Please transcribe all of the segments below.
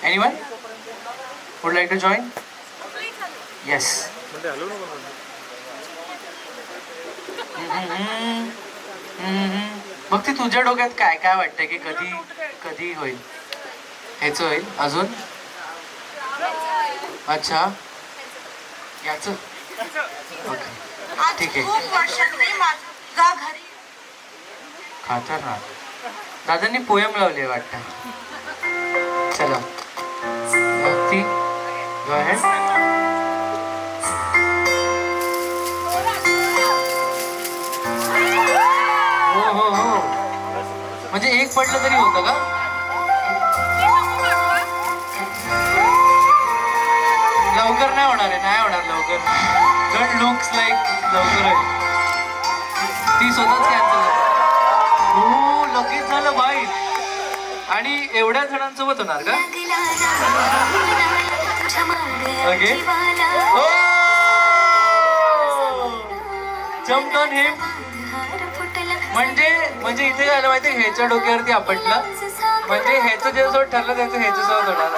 Anyone would like to join? Yes. मग ती तुझ्या डोक्यात काय काय वाटतं की कधी कधी होईल? हेच होईल अजून? अच्छा, याच ओके ठीक आहे. खतरनाक. दादांनी पोयम लावली वाटतं. चला भक्ती गो अहेड. हो हो हो, म्हणजे एक पडलं तरी होतं का? लवकर नाही होणार आहे, नाही होणार लवकर. डोंट लुक्स लाईक लवकर आहे. ती स्वतःच कॅन्सल झाली. हो लगेच झालं बाई. आणि एवढ्या जणांसोबत होणार का? ओके. जम्प ऑन हिम. म्हणजे इथे झालं माहिती, ह्याच्या डोक्यावरती आपटलं म्हणजे ह्याचं ज्याच्यासोबत ठरलं त्याचं ह्याच्यासोबत होणार.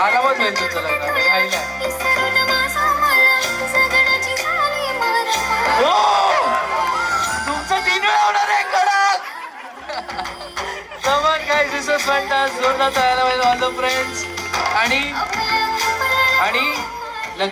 आरामात होईल तुमचं लग्न आईला. तुमचं 3 वेळा होणार आहे कडक. कमॉन गाईज, दिस वाज फॅन्टास्टिक. जोरदार तयार व्हायला ऑल द फ्रेंड्स. आणि